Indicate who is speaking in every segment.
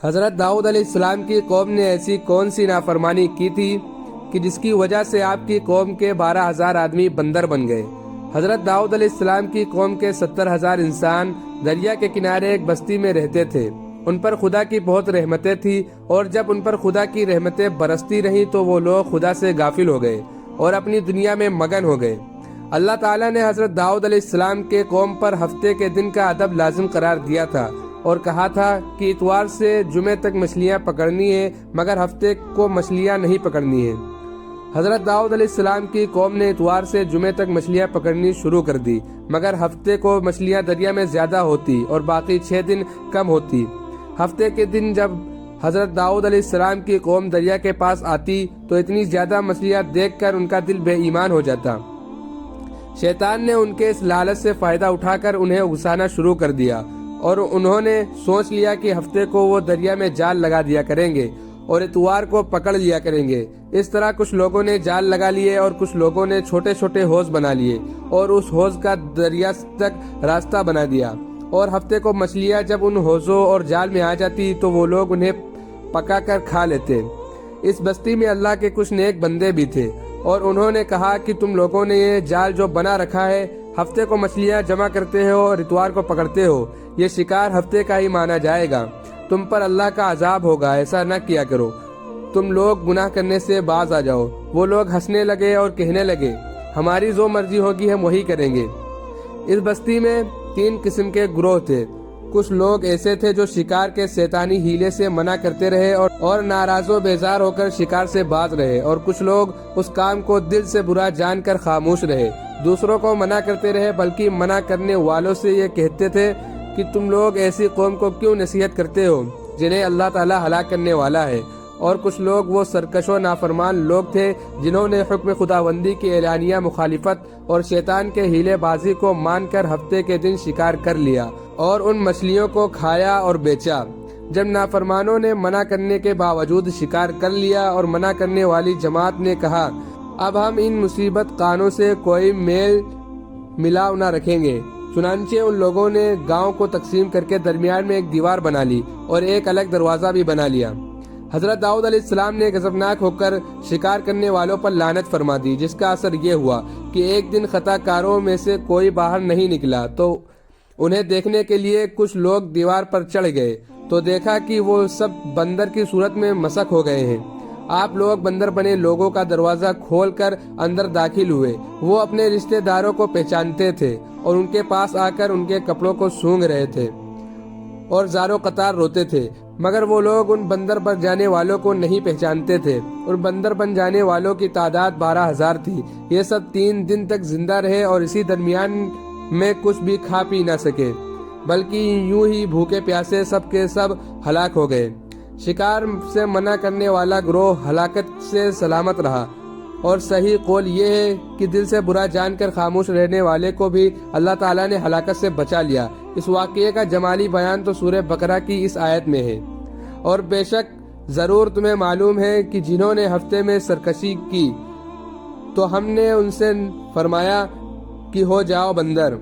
Speaker 1: حضرت داؤد علیہ السلام کی قوم نے ایسی کون سی نافرمانی کی تھی کہ جس کی وجہ سے آپ کی قوم کے 12,000 آدمی بندر بن گئے؟ حضرت داؤد علیہ السلام کی قوم کے 70,000 انسان دریا کے کنارے ایک بستی میں رہتے تھے۔ ان پر خدا کی بہت رحمتیں تھی، اور جب ان پر خدا کی رحمتیں برستی رہیں تو وہ لوگ خدا سے غافل ہو گئے اور اپنی دنیا میں مگن ہو گئے۔ اللہ تعالیٰ نے حضرت داؤد علیہ السلام کے قوم پر ہفتے کے دن کا ادب لازم قرار دیا تھا اور کہا تھا کہ اتوار سے جمعے تک مچھلیاں پکڑنی ہیں، مگر ہفتے کو مچھلیاں نہیں پکڑنی ہیں۔ حضرت داؤد علیہ السلام کی قوم نے اتوار سے جمعے تک مچھلیاں پکڑنی شروع کر دی، مگر ہفتے کو مچھلیاں دریا میں زیادہ ہوتی اور باقی 6 دن کم ہوتی۔ ہفتے کے دن جب حضرت داؤد علیہ السلام کی قوم دریا کے پاس آتی تو اتنی زیادہ مچھلیاں دیکھ کر ان کا دل بے ایمان ہو جاتا۔ شیطان نے ان کے اس لالچ سے فائدہ اٹھا کر انہیں اکسانا شروع کر دیا، اور انہوں نے سوچ لیا کہ ہفتے کو وہ دریا میں جال لگا دیا کریں گے اور اتوار کو پکڑ لیا کریں گے۔ اس طرح کچھ لوگوں نے جال لگا لیے اور کچھ لوگوں نے چھوٹے چھوٹے حوض بنا لیے اور اس حوض کا دریا تک راستہ بنا دیا، اور ہفتے کو مچھلیاں جب ان حوضوں اور جال میں آ جاتی تو وہ لوگ انہیں پکا کر کھا لیتے۔ اس بستی میں اللہ کے کچھ نیک بندے بھی تھے، اور انہوں نے کہا کہ تم لوگوں نے یہ جال جو بنا رکھا ہے، ہفتے کو مچھلیاں جمع کرتے ہو اور اتوار کو پکڑتے ہو، یہ شکار ہفتے کا ہی مانا جائے گا، تم پر اللہ کا عذاب ہوگا، ایسا نہ کیا کرو، تم لوگ گناہ کرنے سے باز آ جاؤ۔ وہ لوگ ہنسنے لگے اور کہنے لگے، ہماری جو مرضی ہوگی ہم وہی کریں گے۔ اس بستی میں 3 قسم کے گروہ تھے۔ کچھ لوگ ایسے تھے جو شکار کے شیطانی ہیلے سے منع کرتے رہے اور ناراض و بیزار ہو کر شکار سے باز رہے، اور کچھ لوگ اس کام کو دل سے برا جان کر خاموش رہے، دوسروں کو منع کرتے رہے، بلکہ منع کرنے والوں سے یہ کہتے تھے کہ تم لوگ ایسی قوم کو کیوں نصیحت کرتے ہو جنہیں اللہ تعالیٰ ہلاک کرنے والا ہے۔ اور کچھ لوگ وہ سرکش و نافرمان لوگ تھے جنہوں نے حکم خداوندی کی اعلانیہ مخالفت اور شیطان کے ہیلے بازی کو مان کر ہفتے کے دن شکار کر لیا اور ان مچھلیوں کو کھایا اور بیچا۔ جب نافرمانوں نے منع کرنے کے باوجود شکار کر لیا اور منع کرنے والی جماعت نے کہا، اب ہم ان مصیبت خانوں سے کوئی میل ملاو نہ رکھیں گے، چنانچہ ان لوگوں نے گاؤں کو تقسیم کر کے درمیان میں ایک دیوار بنا لی اور ایک الگ دروازہ بھی بنا لیا۔ حضرت داؤد علیہ السلام نے غضبناک ہو کر شکار کرنے والوں پر لعنت فرما دی، جس کا اثر یہ ہوا کہ ایک دن خطا کاروں میں سے کوئی باہر نہیں نکلا تو انہیں دیکھنے کے لیے کچھ لوگ دیوار پر چڑھ گئے تو دیکھا کہ وہ سب بندر کی صورت میں مسخ ہو گئے ہیں۔ آپ لوگ بندر بنے لوگوں کا دروازہ کھول کر اندر داخل ہوئے۔ وہ اپنے رشتہ داروں کو پہچانتے تھے اور ان کے پاس آ کر ان کے کپڑوں کو سونگھ رہے تھے اور زاروں قطار روتے تھے، مگر وہ لوگ ان بندر بن جانے والوں کو نہیں پہچانتے تھے، اور بندر بن جانے والوں کی تعداد 12,000 تھی۔ یہ سب 3 دن تک زندہ رہے اور اسی درمیان میں کچھ بھی کھا پی نہ سکے، بلکہ یوں ہی بھوکے پیاسے سب کے سب ہلاک ہو گئے۔ شکار سے منع کرنے والا گروہ ہلاکت سے سلامت رہا، اور صحیح قول یہ ہے کہ دل سے برا جان کر خاموش رہنے والے کو بھی اللہ تعالیٰ نے ہلاکت سے بچا لیا۔ اس واقعے کا جمالی بیان تو سورہ بقرہ کی اس آیت میں ہے۔ اور بے شک ضرور تمہیں معلوم ہے کہ جنہوں نے ہفتے میں سرکشی کی تو ہم نے ان سے فرمایا کہ ہو جاؤ بندر۔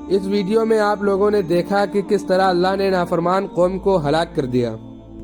Speaker 1: اس ویڈیو میں آپ لوگوں نے دیکھا کہ کس طرح اللہ نے نافرمان قوم کو ہلاک کر دیا۔